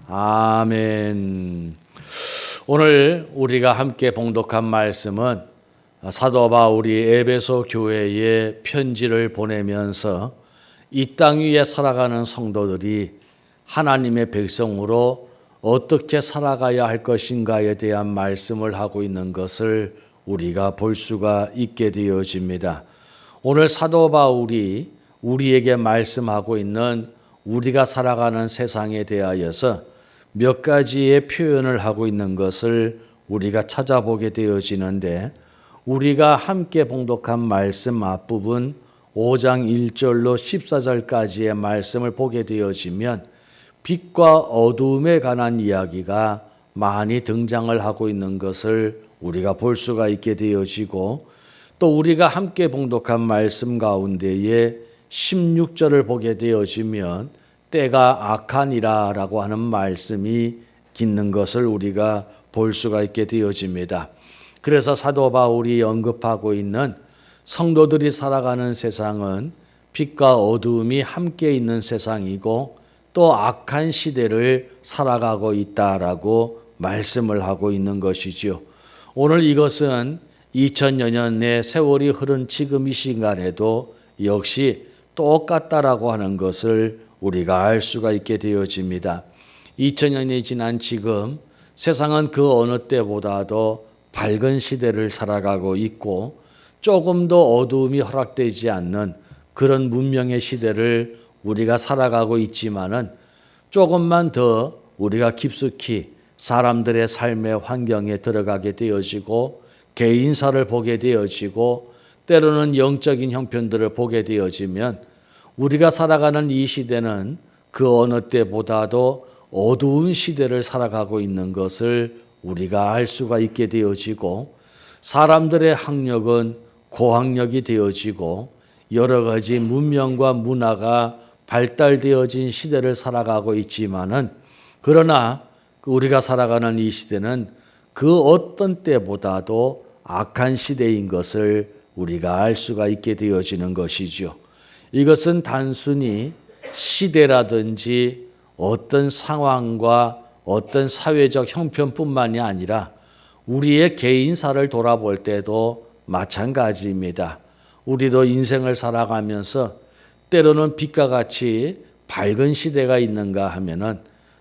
아멘. 오늘 우리가 함께 봉독한 말씀은 사도 바울이 에베소 교회에 편지를 보내면서 이 땅 위에 살아가는 성도들이 하나님의 백성으로 어떻게 살아가야 할 것인가에 대한 말씀을 하고 있는 것을 우리가 볼 수가 있게 되어집니다. 오늘 사도 바울이 우리에게 말씀하고 있는 우리가 살아가는 세상에 대하여서 몇 가지의 표현을 하고 있는 것을 우리가 찾아보게 되어지는데, 우리가 함께 봉독한 말씀 앞부분 5장 1절로 14절까지의 말씀을 보게 되어지면 빛과 어두움에 관한 이야기가 많이 등장을 하고 있는 것을 우리가 볼 수가 있게 되어지고, 또 우리가 함께 봉독한 말씀 가운데에 16절을 보게 되어지면 때가 악하니라 라고 하는 말씀이 있는 것을 우리가 볼 수가 있게 되어집니다. 그래서 사도 바울이 언급하고 있는 성도들이 살아가는 세상은 빛과 어두움이 함께 있는 세상이고 또 악한 시대를 살아가고 있다라고 말씀을 하고 있는 것이죠. 오늘 이것은 2000여 년의 세월이 흐른 지금 이 시간에도 역시 똑같다라고 하는 것을 우리가 알 수가 있게 되어집니다. 2000년이 지난 지금 세상은 그 어느 때보다도 밝은 시대를 살아가고 있고 조금 더 어두움이 허락되지 않는 그런 문명의 시대를 우리가 살아가고 있지만은 조금만 더 우리가 깊숙이 사람들의 삶의 환경에 들어가게 되어지고 개인사를 보게 되어지고 때로는 영적인 형편들을 보게 되어지면 우리가 살아가는 이 시대는 그 어느 때보다도 어두운 시대를 살아가고 있는 것을 우리가 알 수가 있게 되어지고, 사람들의 학력은 고학력이 되어지고 여러 가지 문명과 문화가 발달되어진 시대를 살아가고 있지만은, 그러나 우리가 살아가는 이 시대는 그 어떤 때보다도 악한 시대인 것을 우리가 알 수가 있게 되어지는 것이죠. 이것은 단순히 시대라든지 어떤 상황과 어떤 사회적 형편뿐만이 아니라 우리의 개인사를 돌아볼 때도 마찬가지입니다. 우리도 인생을 살아가면서 때로는 빛과 같이 밝은 시대가 있는가 하면은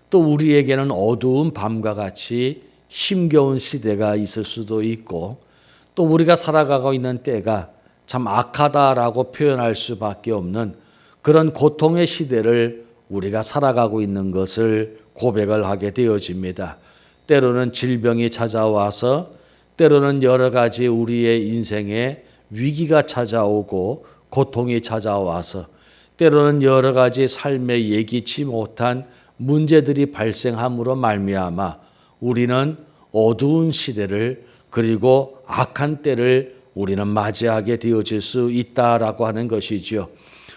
또 우리에게는 어두운 밤과 같이 힘겨운 시대가 있을 수도 있고, 또 우리가 살아가고 있는 때가 참 악하다라고 표현할 수밖에 없는 그런 고통의 시대를 우리가 살아가고 있는 것을 고백을 하게 되어집니다. 때로는 질병이 찾아와서, 때로는 여러 가지 우리의 인생에 위기가 찾아오고 고통이 찾아와서, 때로는 여러 가지 삶에 예기치 못한 문제들이 발생함으로 말미암아 우리는 어두운 시대를, 그리고 악한 때를 우리는 맞이하게 되어질 수 있다라고 하는 것이죠.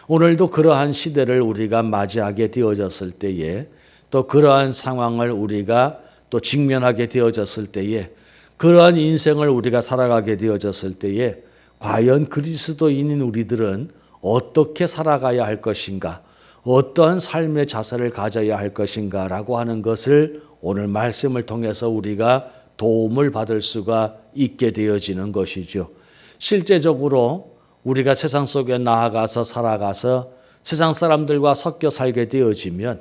오늘도 그러한 시대를 우리가 맞이하게 되어졌을 때에, 또 그러한 상황을 우리가 또 직면하게 되어졌을 때에, 그러한 인생을 우리가 살아가게 되어졌을 때에 과연 그리스도인인 우리들은 어떻게 살아가야 할 것인가, 어떠한 삶의 자세를 가져야 할 것인가라고 하는 것을 오늘 말씀을 통해서 우리가 도움을 받을 수가 있게 되어지는 것이죠. 실제적으로 우리가 세상 속에 나아가서 살아가서 세상 사람들과 섞여 살게 되어지면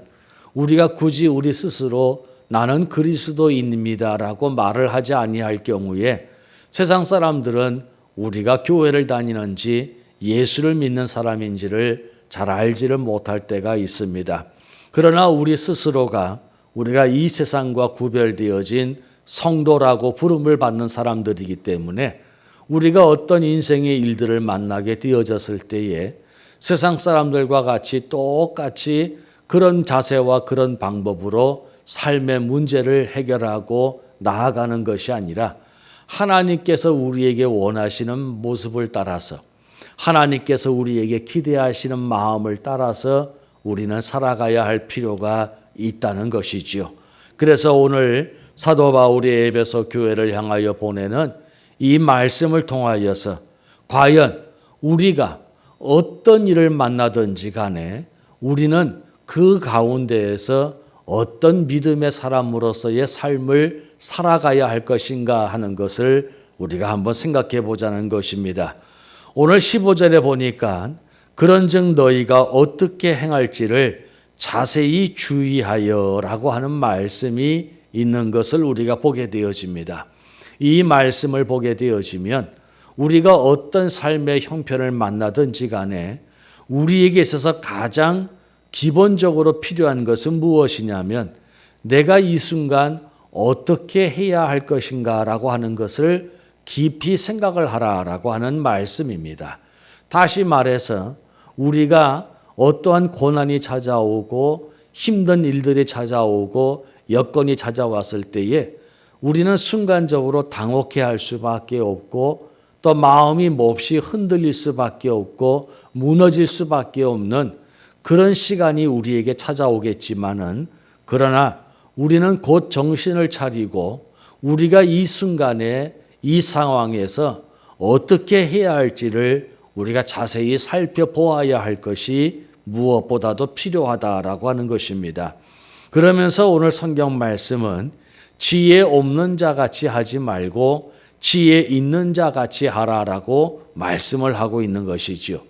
우리가 굳이 우리 스스로 나는 그리스도인입니다라고 말을 하지 아니할 경우에 세상 사람들은 우리가 교회를 다니는지 예수를 믿는 사람인지를 잘 알지를 못할 때가 있습니다. 그러나 우리 스스로가 우리가 이 세상과 구별되어진 성도라고 부름을 받는 사람들이기 때문에 우리가 어떤 인생의 일들을 만나게 되어졌을 때에 세상 사람들과 같이 똑같이 그런 자세와 그런 방법으로 삶의 문제를 해결하고 나아가는 것이 아니라 하나님께서 우리에게 원하시는 모습을 따라서, 하나님께서 우리에게 기대하시는 마음을 따라서 우리는 살아가야 할 필요가 있다는 것이지요. 그래서 오늘 사도 바울이 에베소 교회를 향하여 보내는 이 말씀을 통하여서 과연 우리가 어떤 일을 만나든지 간에 우리는 그 가운데에서 어떤 믿음의 사람으로서의 삶을 살아가야 할 것인가 하는 것을 우리가 한번 생각해 보자는 것입니다. 오늘 15절에 보니까 그런즉 너희가 어떻게 행할지를 자세히 주의하여라고 하는 말씀이 있는 것을 우리가 보게 되어집니다. 이 말씀을 보게 되어지면 우리가 어떤 삶의 형편을 만나든지 간에 우리에게 있어서 가장 기본적으로 필요한 것은 무엇이냐면 내가 이 순간 어떻게 해야 할 것인가라고 하는 것을 깊이 생각을 하라라고 하는 말씀입니다. 다시 말해서 우리가 어떠한 고난이 찾아오고 힘든 일들이 찾아오고 여건이 찾아왔을 때에 우리는 순간적으로 당혹해할 수밖에 없고 또 마음이 몹시 흔들릴 수밖에 없고 무너질 수밖에 없는 그런 시간이 우리에게 찾아오겠지만은 그러나 우리는 곧 정신을 차리고 우리가 이 순간에 이 상황에서 어떻게 해야 할지를 우리가 자세히 살펴보아야 할 것이 무엇보다도 필요하다라고 하는 것입니다. 그러면서 오늘 성경 말씀은 지혜 없는 자 같이 하지 말고 지혜 있는 자 같이 하라라고 말씀을 하고 있는 것이지요.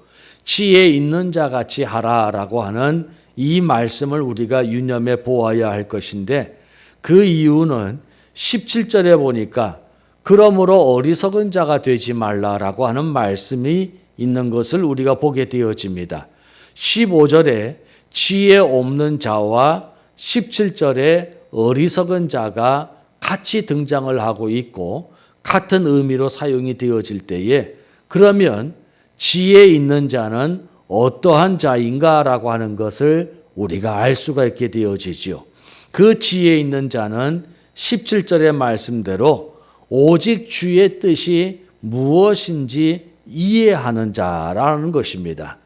지혜 있는 자 같이 하라라고 하는 이 말씀을 우리가 유념해 보아야 할 것인데 그 이유는 17절에 보니까 그러므로 어리석은 자가 되지 말라라고 하는 말씀이 있는 것을 우리가 보게 되어집니다. 15절에 지혜 없는 자와 17절에 어리석은 자가 같이 등장을 하고 있고 같은 의미로 사용이 되어질 때에 그러면 지혜 있는 자는 어떠한 자인가라고 하는 것을 우리가 알 수가 있게 되어지죠. 그 지혜 있는 자는 17절의 말씀대로 오직 주의 뜻이 무엇인지 이해하는 자라는 것입니다.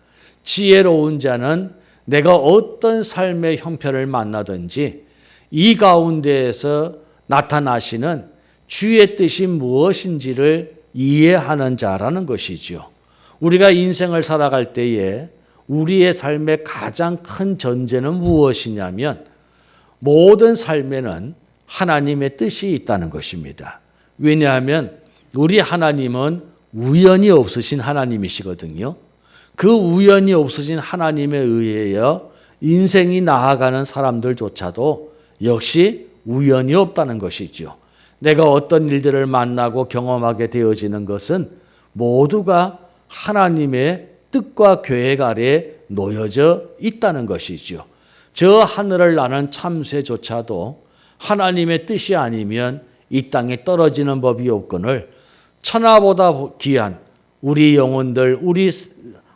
지혜로운 자는 내가 어떤 삶의 형편을 만나든지 이 가운데에서 나타나시는 주의 뜻이 무엇인지를 이해하는 자라는 것이죠. 우리가 인생을 살아갈 때에 우리의 삶의 가장 큰 전제는 무엇이냐면 모든 삶에는 하나님의 뜻이 있다는 것입니다. 왜냐하면 우리 하나님은 우연이 없으신 하나님이시거든요. 그 우연이 없으신 하나님에 의하여 인생이 나아가는 사람들조차도 역시 우연이 없다는 것이죠. 내가 어떤 일들을 만나고 경험하게 되어지는 것은 모두가 하나님의 뜻과 계획 아래 놓여져 있다는 것이죠. 저 하늘을 나는 참새조차도 하나님의 뜻이 아니면 이 땅에 떨어지는 법이 없거늘 천하보다 귀한 우리 영혼들, 우리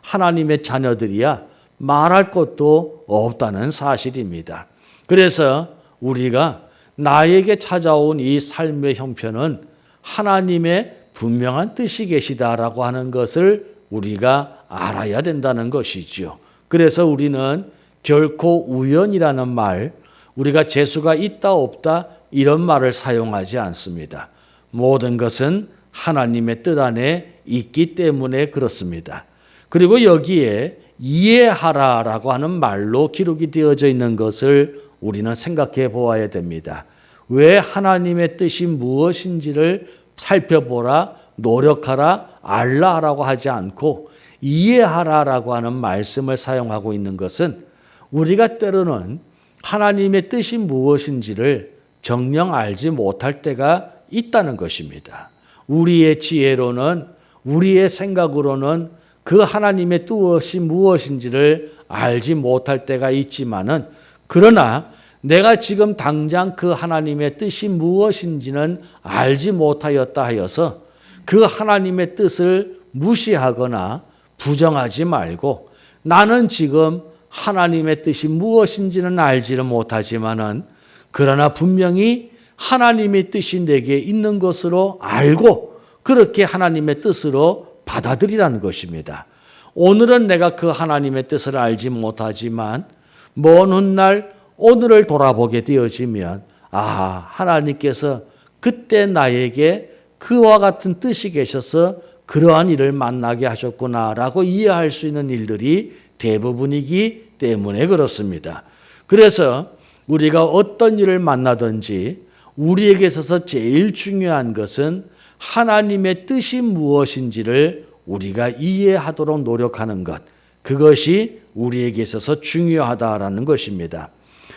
하나님의 자녀들이야 말할 것도 없다는 사실입니다. 그래서 우리가 나에게 찾아온 이 삶의 형편은 하나님의 분명한 뜻이 계시다라고 하는 것을 우리가 알아야 된다는 것이죠. 그래서 우리는 결코 우연이라는 말, 우리가 재수가 있다 없다 이런 말을 사용하지 않습니다. 모든 것은 하나님의 뜻 안에 있기 때문에 그렇습니다. 그리고 여기에 이해하라라고 하는 말로 기록이 되어져 있는 것을 우리는 생각해 보아야 됩니다. 왜 하나님의 뜻이 무엇인지를 살펴보라, 노력하라, 알라라고 하지 않고 이해하라라고 하는 말씀을 사용하고 있는 것은 우리가 때로는 하나님의 뜻이 무엇인지를 정녕 알지 못할 때가 있다는 것입니다. 우리의 지혜로는, 우리의 생각으로는 그 하나님의 뜻이 무엇인지를 알지 못할 때가 있지만은 그러나 내가 지금 당장 그 하나님의 뜻이 무엇인지는 알지 못하였다 하여서 그 하나님의 뜻을 무시하거나 부정하지 말고 나는 지금 하나님의 뜻이 무엇인지는 알지를 못하지만은 그러나 분명히 하나님의 뜻이 내게 있는 것으로 알고 그렇게 하나님의 뜻으로 받아들이라는 것입니다. 오늘은 내가 그 하나님의 뜻을 알지 못하지만 먼 훗날 오늘을 돌아보게 되어지면 하나님께서 그때 나에게 그와 같은 뜻이 계셔서 그러한 일을 만나게 하셨구나라고 이해할 수 있는 일들이 대부분이기 때문에 그렇습니다. 그래서 우리가 어떤 일을 만나든지 우리에게 있어서 제일 중요한 것은 하나님의 뜻이 무엇인지를 우리가 이해하도록 노력하는 것. 그것이 우리에게 있어서 중요하다라는 것입니다.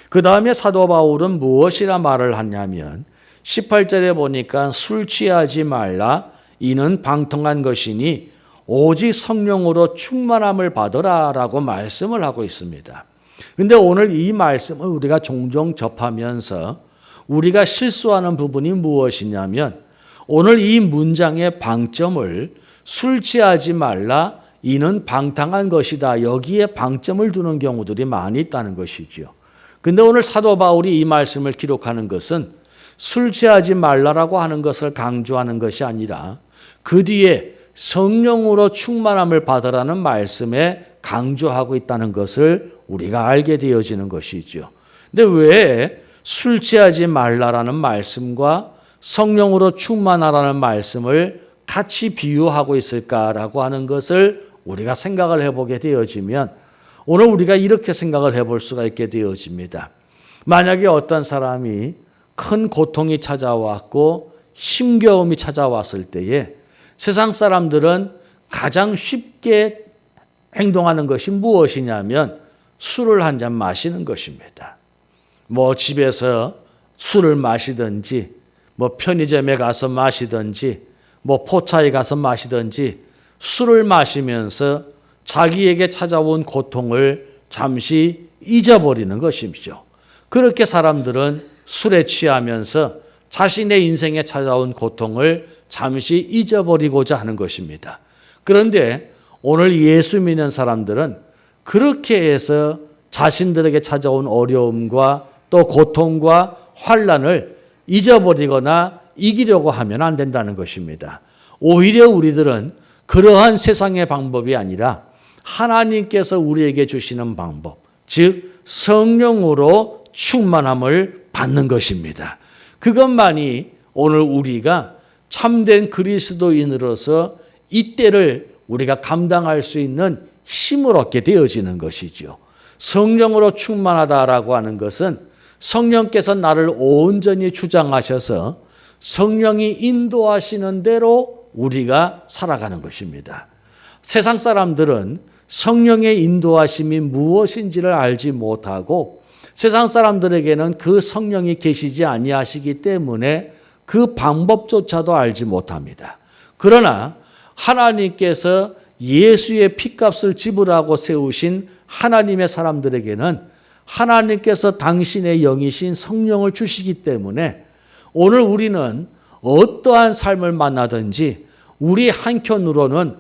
그 다음에 사도 바울은 무엇이라 말을 하냐면 18절에 보니까 술 취하지 말라 이는 방탕한 것이니 오직 성령으로 충만함을 받으라 라고 말씀을 하고 있습니다. 그런데 오늘 이 말씀을 우리가 종종 접하면서 우리가 실수하는 부분이 무엇이냐면 오늘 이 문장의 방점을 술 취하지 말라 이는 방탕한 것이다. 여기에 방점을 두는 경우들이 많이 있다는 것이죠. 그런데 오늘 사도 바울이 이 말씀을 기록하는 것은 술 취하지 말라라고 하는 것을 강조하는 것이 아니라 그 뒤에 성령으로 충만함을 받으라는 말씀에 강조하고 있다는 것을 우리가 알게 되어지는 것이죠. 그런데 왜 술 취하지 말라라는 말씀과 성령으로 충만하라는 말씀을 같이 비유하고 있을까라고 하는 것을 우리가 생각을 해보게 되어지면 오늘 우리가 이렇게 생각을 해볼 수가 있게 되어집니다. 만약에 어떤 사람이 큰 고통이 찾아왔고 힘겨움이 찾아왔을 때에 세상 사람들은 가장 쉽게 행동하는 것이 무엇이냐면 술을 한 잔 마시는 것입니다. 뭐 집에서 술을 마시든지 뭐 편의점에 가서 마시든지 뭐 포차에 가서 마시든지 술을 마시면서 자기에게 찾아온 고통을 잠시 잊어버리는 것이죠. 그렇게 사람들은 술에 취하면서 자신의 인생에 찾아온 고통을 잠시 잊어버리고자 하는 것입니다. 그런데 오늘 예수 믿는 사람들은 그렇게 해서 자신들에게 찾아온 어려움과 또 고통과 환난을 잊어버리거나 이기려고 하면 안 된다는 것입니다. 오히려 우리들은 그러한 세상의 방법이 아니라 하나님께서 우리에게 주시는 방법, 즉 성령으로 충만함을 받는 것입니다. 그것만이 오늘 우리가 참된 그리스도인으로서 이 때를 우리가 감당할 수 있는 힘을 얻게 되어지는 것이죠. 성령으로 충만하다라고 하는 것은 성령께서 나를 온전히 주장하셔서 성령이 인도하시는 대로 우리가 살아가는 것입니다. 세상 사람들은 성령의 인도하심이 무엇인지를 알지 못하고 세상 사람들에게는 그 성령이 계시지 아니하시기 때문에 그 방법조차도 알지 못합니다. 그러나 하나님께서 예수의 피값을 지불하고 세우신 하나님의 사람들에게는 하나님께서 당신의 영이신 성령을 주시기 때문에 오늘 우리는 어떠한 삶을 만나든지 우리 한켠으로는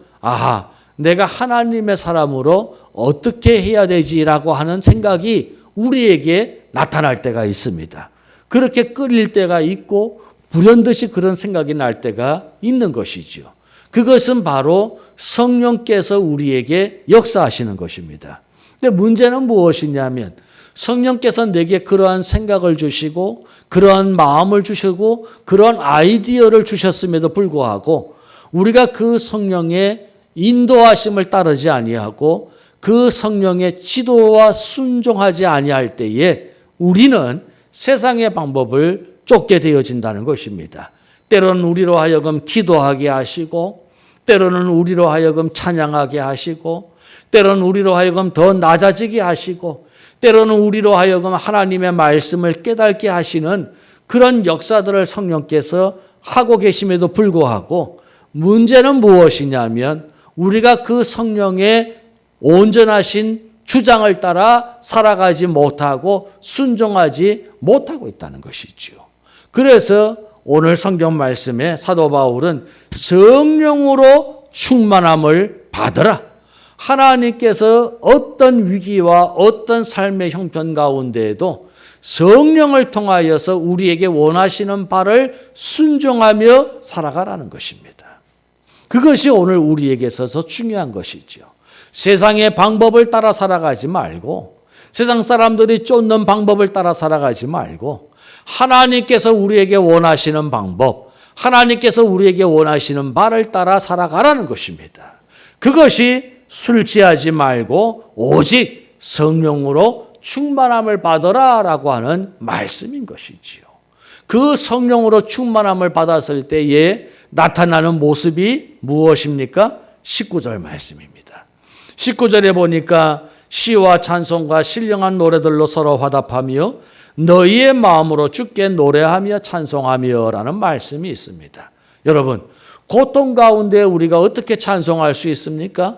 내가 하나님의 사람으로 어떻게 해야 되지라고 하는 생각이 우리에게 나타날 때가 있습니다. 그렇게 끌릴 때가 있고 불현듯이 그런 생각이 날 때가 있는 것이죠. 그것은 바로 성령께서 우리에게 역사하시는 것입니다. 근데 문제는 무엇이냐면 성령께서 내게 그러한 생각을 주시고 그러한 마음을 주시고 그런 아이디어를 주셨음에도 불구하고 우리가 그 성령의 인도하심을 따르지 아니하고 그 성령의 지도와 순종하지 아니할 때에 우리는 세상의 방법을 쫓게 되어진다는 것입니다. 때로는 우리로 하여금 기도하게 하시고 때로는 우리로 하여금 찬양하게 하시고 때로는 우리로 하여금 더 낮아지게 하시고 때로는 우리로 하여금 하나님의 말씀을 깨닫게 하시는 그런 역사들을 성령께서 하고 계심에도 불구하고 문제는 무엇이냐면 우리가 그 성령의 온전하신 주장을 따라 살아가지 못하고 순종하지 못하고 있다는 것이죠. 그래서 오늘 성경 말씀에 사도 바울은 성령으로 충만함을 받으라. 하나님께서 어떤 위기와 어떤 삶의 형편 가운데에도 성령을 통하여서 우리에게 원하시는 바를 순종하며 살아가라는 것입니다. 그것이 오늘 우리에게 있어서 중요한 것이죠. 세상의 방법을 따라 살아가지 말고 세상 사람들이 쫓는 방법을 따라 살아가지 말고 하나님께서 우리에게 원하시는 방법, 하나님께서 우리에게 원하시는 바를 따라 살아가라는 것입니다. 그것이 술 취하지 말고 오직 성령으로 충만함을 받으라라고 하는 말씀인 것이지요. 그 성령으로 충만함을 받았을 때에 나타나는 모습이 무엇입니까? 19절 말씀입니다. 19절에 보니까 시와 찬송과 신령한 노래들로 서로 화답하며 너희의 마음으로 주께 노래하며 찬송하며 라는 말씀이 있습니다. 여러분, 고통 가운데 우리가 어떻게 찬송할 수 있습니까?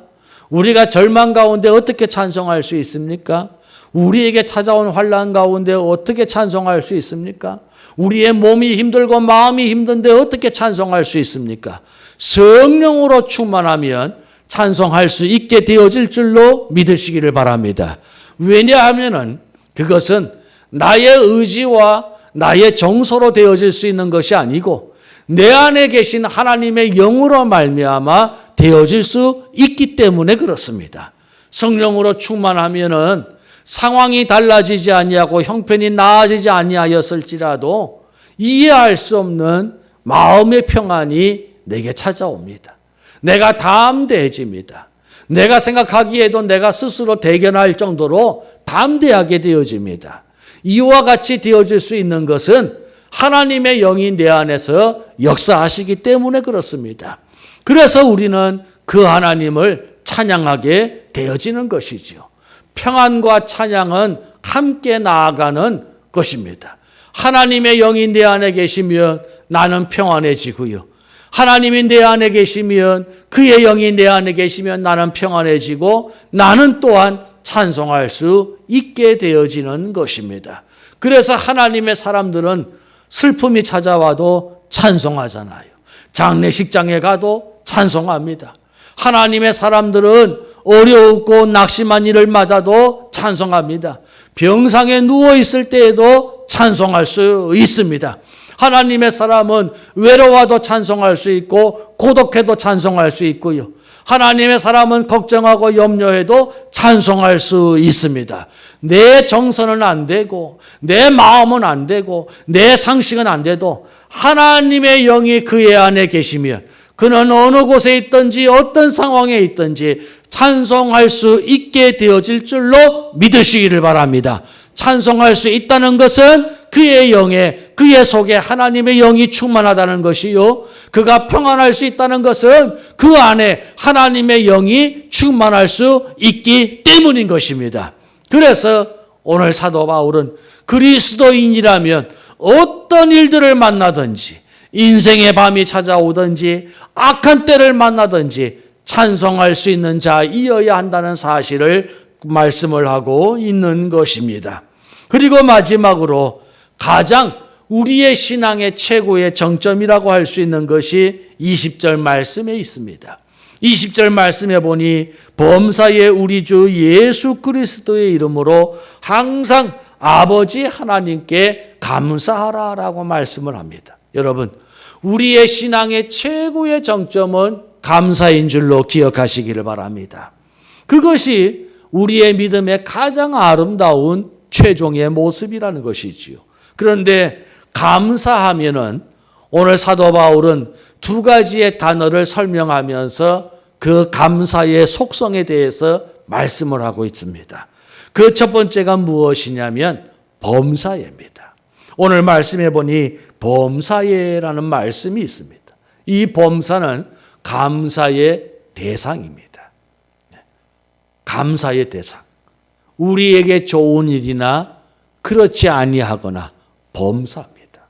우리가 절망 가운데 어떻게 찬송할 수 있습니까? 우리에게 찾아온 환난 가운데 어떻게 찬송할 수 있습니까? 우리의 몸이 힘들고 마음이 힘든데 어떻게 찬송할 수 있습니까? 성령으로 충만하면 찬송할 수 있게 되어질 줄로 믿으시기를 바랍니다. 왜냐하면 그것은 나의 의지와 나의 정서로 되어질 수 있는 것이 아니고 내 안에 계신 하나님의 영으로 말미암아 되어질 수 있기 때문에 그렇습니다. 성령으로 충만하면은 상황이 달라지지 아니하고 형편이 나아지지 아니하였을지라도 이해할 수 없는 마음의 평안이 내게 찾아옵니다. 내가 담대해집니다. 내가 생각하기에도 내가 스스로 대견할 정도로 담대하게 되어집니다. 이와 같이 되어질 수 있는 것은 하나님의 영이 내 안에서 역사하시기 때문에 그렇습니다. 그래서 우리는 그 하나님을 찬양하게 되어지는 것이죠. 평안과 찬양은 함께 나아가는 것입니다. 하나님의 영이 내 안에 계시면 나는 평안해지고요. 하나님이 내 안에 계시면 그의 영이 내 안에 계시면 나는 평안해지고 나는 또한 찬송할 수 있게 되어지는 것입니다. 그래서 하나님의 사람들은 슬픔이 찾아와도 찬송하잖아요. 장례식장에 가도 찬송합니다. 하나님의 사람들은 어려웠고 낙심한 일을 맞아도 찬송합니다. 병상에 누워있을 때에도 찬송할 수 있습니다. 하나님의 사람은 외로워도 찬송할 수 있고 고독해도 찬송할 수 있고요. 하나님의 사람은 걱정하고 염려해도 찬송할 수 있습니다. 내 정서는 안 되고 내 마음은 안 되고 내 상식은 안 돼도 하나님의 영이 그의 안에 계시면 그는 어느 곳에 있든지 어떤 상황에 있든지 찬송할 수 있게 되어질 줄로 믿으시기를 바랍니다. 찬송할 수 있다는 것은 그의 영에, 그의 속에 하나님의 영이 충만하다는 것이요. 그가 평안할 수 있다는 것은 그 안에 하나님의 영이 충만할 수 있기 때문인 것입니다. 그래서 오늘 사도 바울은 그리스도인이라면 어떤 일들을 만나든지 인생의 밤이 찾아오든지 악한 때를 만나든지 찬송할 수 있는 자이어야 한다는 사실을 말씀을 하고 있는 것입니다. 그리고 마지막으로 가장 우리의 신앙의 최고의 정점이라고 할 수 있는 것이 20절 말씀에 있습니다. 20절 말씀에 보니 범사의 우리 주 예수 그리스도의 이름으로 항상 아버지 하나님께 감사하라라고 말씀을 합니다. 여러분, 우리의 신앙의 최고의 정점은 감사인 줄로 기억하시기를 바랍니다. 그것이 우리의 믿음의 가장 아름다운 최종의 모습이라는 것이지요. 그런데 감사하면은 오늘 사도 바울은 두 가지의 단어를 설명하면서 그 감사의 속성에 대해서 말씀을 하고 있습니다. 그 첫 번째가 무엇이냐면 범사예입니다. 오늘 말씀해 보니 범사예라는 말씀이 있습니다. 이 범사는 감사의 대상입니다. 감사의 대상. 우리에게 좋은 일이나 그렇지 아니하거나 범사입니다.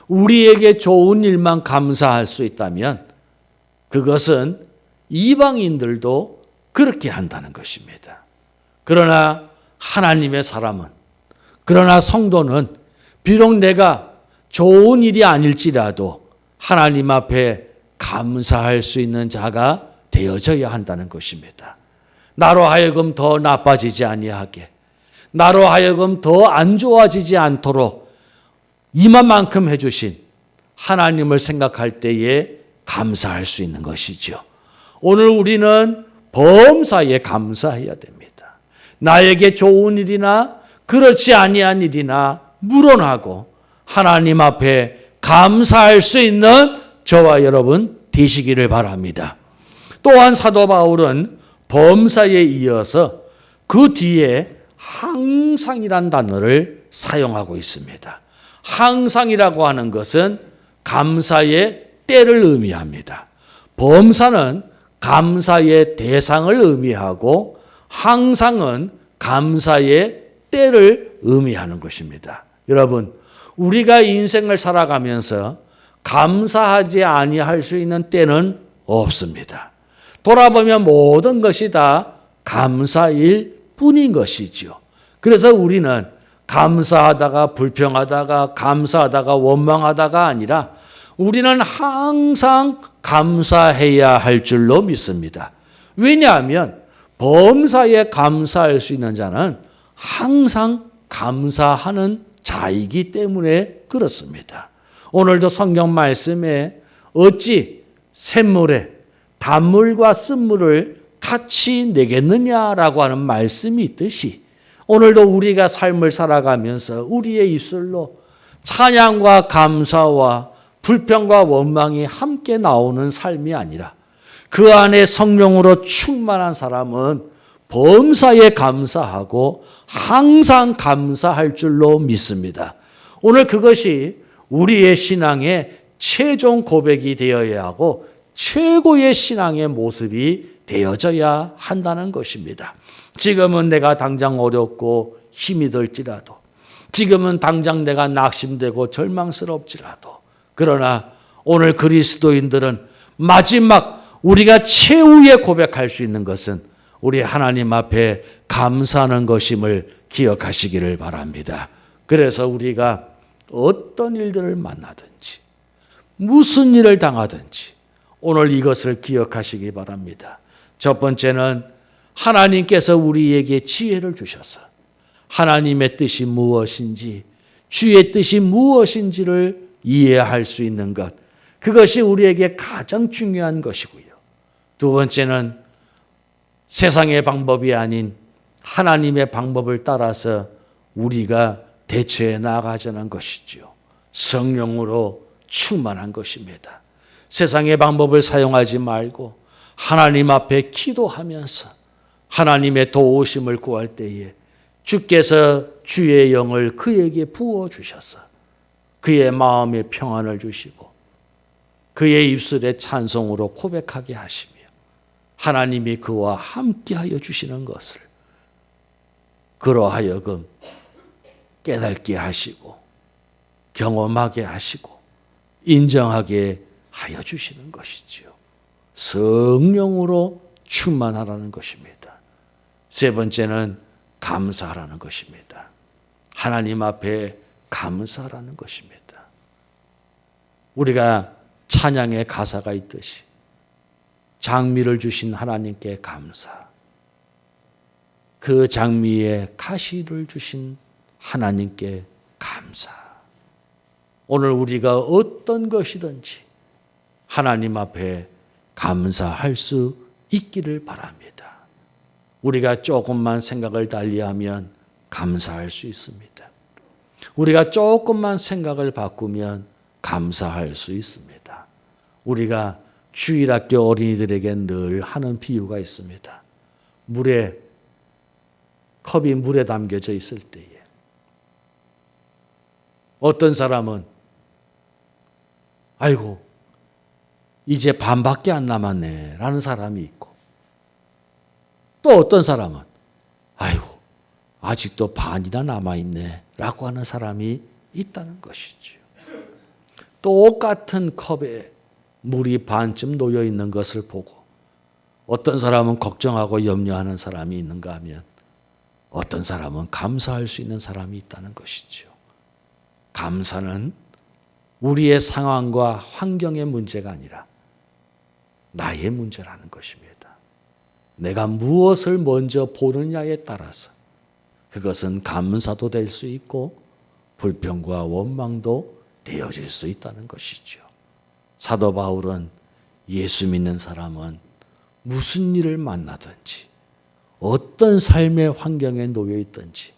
우리에게 좋은 일만 감사할 수 있다면 그것은 이방인들도 그렇게 한다는 것입니다. 그러나 하나님의 사람은, 그러나 성도는 비록 내가 좋은 일이 아닐지라도 하나님 앞에 감사할 수 있는 자가 되어져야 한다는 것입니다. 나로 하여금 더 나빠지지 아니하게, 나로 하여금 더 안 좋아지지 않도록 이만큼 해주신 하나님을 생각할 때에 감사할 수 있는 것이죠. 오늘 우리는 범사에 감사해야 됩니다. 나에게 좋은 일이나 그렇지 아니한 일이나 물어나고 하나님 앞에 감사할 수 있는 저와 여러분 되시기를 바랍니다. 또한 사도 바울은 범사에 이어서 그 뒤에 항상이란 단어를 사용하고 있습니다. 항상이라고 하는 것은 감사의 때를 의미합니다. 범사는 감사의 대상을 의미하고 항상은 감사의 때를 의미하는 것입니다. 여러분, 우리가 인생을 살아가면서 감사하지 아니할 수 있는 때는 없습니다. 돌아보면 모든 것이 다 감사일 뿐인 것이죠. 그래서 우리는 감사하다가 불평하다가 감사하다가 원망하다가 아니라 우리는 항상 감사해야 할 줄로 믿습니다. 왜냐하면 범사에 감사할 수 있는 자는 항상 감사하는 자이기 때문에 그렇습니다. 오늘도 성경 말씀에 어찌 샘물에 단물과 쓴물을 같이 내겠느냐라고 하는 말씀이 있듯이 오늘도 우리가 삶을 살아가면서 우리의 입술로 찬양과 감사와 불평과 원망이 함께 나오는 삶이 아니라 그 안에 성령으로 충만한 사람은 범사에 감사하고 항상 감사할 줄로 믿습니다. 오늘 그것이 우리의 신앙의 최종 고백이 되어야 하고 최고의 신앙의 모습이 되어져야 한다는 것입니다. 지금은 내가 당장 어렵고 힘이 들지라도, 지금은 당장 내가 낙심되고 절망스럽지라도, 그러나 오늘 그리스도인들은 마지막 우리가 최후에 고백할 수 있는 것은 우리 하나님 앞에 감사하는 것임을 기억하시기를 바랍니다. 그래서 우리가 어떤 일들을 만나든지 무슨 일을 당하든지 오늘 이것을 기억하시기 바랍니다. 첫 번째는 하나님께서 우리에게 지혜를 주셔서 하나님의 뜻이 무엇인지, 주의 뜻이 무엇인지를 이해할 수 있는 것, 그것이 우리에게 가장 중요한 것이고요. 두 번째는 세상의 방법이 아닌 하나님의 방법을 따라서 우리가 대처해 나가자는 것이죠. 성령으로 충만한 것입니다. 세상의 방법을 사용하지 말고 하나님 앞에 기도하면서 하나님의 도우심을 구할 때에 주께서 주의 영을 그에게 부어주셔서 그의 마음에 평안을 주시고 그의 입술에 찬송으로 고백하게 하시며 하나님이 그와 함께하여 주시는 것을 그러하여금 깨닫게 하시고 경험하게 하시고 인정하게 하여 주시는 것이지요. 성령으로 충만하라는 것입니다. 세 번째는 감사하라는 것입니다. 하나님 앞에 감사하라는 것입니다. 우리가 찬양의 가사가 있듯이 장미를 주신 하나님께 감사, 그 장미에 가시를 주신 하나님께 감사. 오늘 우리가 어떤 것이든지 하나님 앞에 감사할 수 있기를 바랍니다. 우리가 조금만 생각을 달리하면 감사할 수 있습니다. 우리가 조금만 생각을 바꾸면 감사할 수 있습니다. 우리가 주일학교 어린이들에게 늘 하는 비유가 있습니다. 컵이 물에 담겨져 있을 때에 어떤 사람은 아이고 이제 반밖에 안 남았네 라는 사람이 있고, 또 어떤 사람은 아이고 아직도 반이나 남아있네 라고 하는 사람이 있다는 것이죠. 똑같은 컵에 물이 반쯤 놓여있는 것을 보고 어떤 사람은 걱정하고 염려하는 사람이 있는가 하면 어떤 사람은 감사할 수 있는 사람이 있다는 것이죠. 감사는 우리의 상황과 환경의 문제가 아니라 나의 문제라는 것입니다. 내가 무엇을 먼저 보느냐에 따라서 그것은 감사도 될 수 있고 불평과 원망도 되어질 수 있다는 것이죠. 사도 바울은 예수 믿는 사람은 무슨 일을 만나든지 어떤 삶의 환경에 놓여 있든지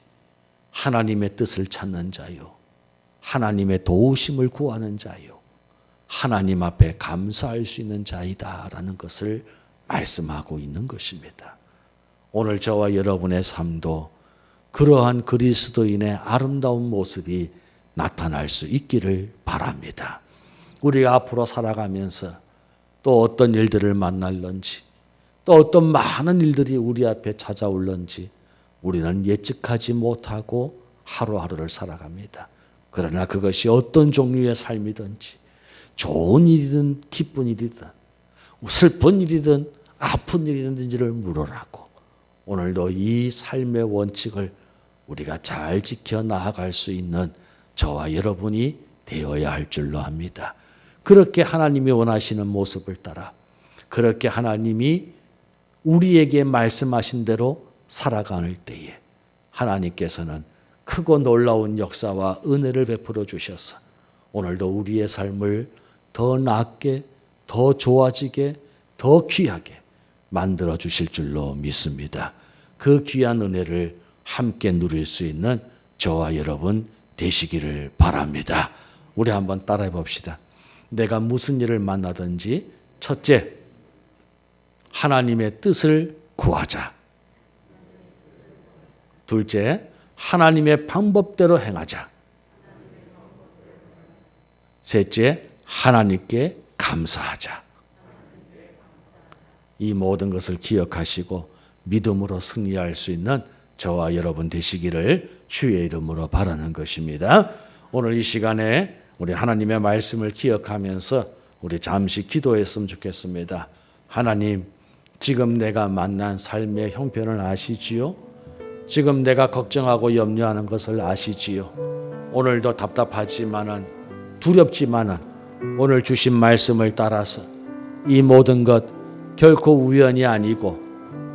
하나님의 뜻을 찾는 자요, 하나님의 도우심을 구하는 자요, 하나님 앞에 감사할 수 있는 자이다라는 것을 말씀하고 있는 것입니다. 오늘 저와 여러분의 삶도 그러한 그리스도인의 아름다운 모습이 나타날 수 있기를 바랍니다. 우리가 앞으로 살아가면서 또 어떤 일들을 만날런지, 또 어떤 많은 일들이 우리 앞에 찾아올런지 우리는 예측하지 못하고 하루하루를 살아갑니다. 그러나 그것이 어떤 종류의 삶이든지, 좋은 일이든 기쁜 일이든 슬픈 일이든 아픈 일이든지를 물어라고, 오늘도 이 삶의 원칙을 우리가 잘 지켜 나아갈 수 있는 저와 여러분이 되어야 할 줄로 압니다. 그렇게 하나님이 원하시는 모습을 따라, 그렇게 하나님이 우리에게 말씀하신 대로 살아가는 때에 하나님께서는 크고 놀라운 역사와 은혜를 베풀어 주셔서 오늘도 우리의 삶을 더 낫게, 더 좋아지게, 더 귀하게 만들어 주실 줄로 믿습니다. 그 귀한 은혜를 함께 누릴 수 있는 저와 여러분 되시기를 바랍니다. 우리 한번 따라해 봅시다. 내가 무슨 일을 만나든지 첫째, 하나님의 뜻을 구하자. 둘째, 하나님의 방법대로 행하자. 셋째, 하나님께 감사하자. 이 모든 것을 기억하시고 믿음으로 승리할 수 있는 저와 여러분 되시기를 주의 이름으로 바라는 것입니다. 오늘 이 시간에 우리 하나님의 말씀을 기억하면서 우리 잠시 기도했으면 좋겠습니다. 하나님, 지금 내가 만난 삶의 형편을 아시지요? 지금 내가 걱정하고 염려하는 것을 아시지요? 오늘도 답답하지만은, 두렵지만은 오늘 주신 말씀을 따라서 이 모든 것 결코 우연이 아니고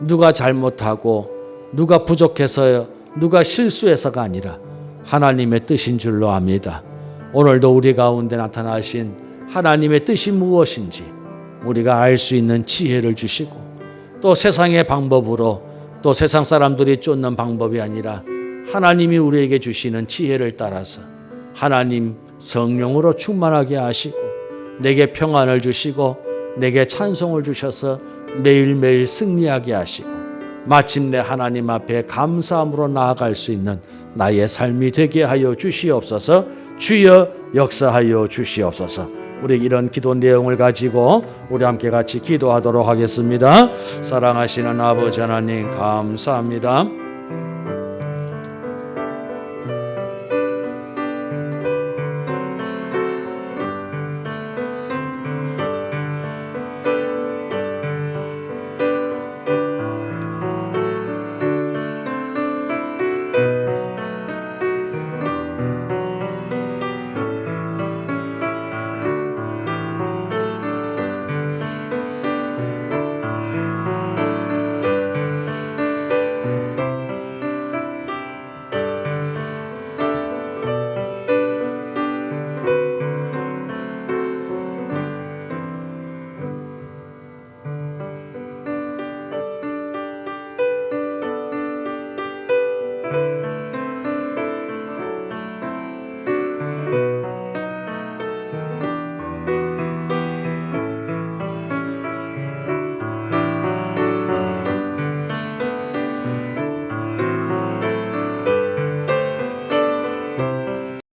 누가 잘못하고 누가 부족해서 누가 실수해서가 아니라 하나님의 뜻인 줄로 압니다. 오늘도 우리 가운데 나타나신 하나님의 뜻이 무엇인지 우리가 알 수 있는 지혜를 주시고, 또 세상의 방법으로, 또 세상 사람들이 쫓는 방법이 아니라 하나님이 우리에게 주시는 지혜를 따라서 하나님 성령으로 충만하게 하시고 내게 평안을 주시고 내게 찬송을 주셔서 매일매일 승리하게 하시고 마침내 하나님 앞에 감사함으로 나아갈 수 있는 나의 삶이 되게 하여 주시옵소서. 주여 역사하여 주시옵소서. 우리 이런 기도 내용을 가지고 우리 함께 같이 기도하도록 하겠습니다. 사랑하시는 아버지 하나님, 감사합니다.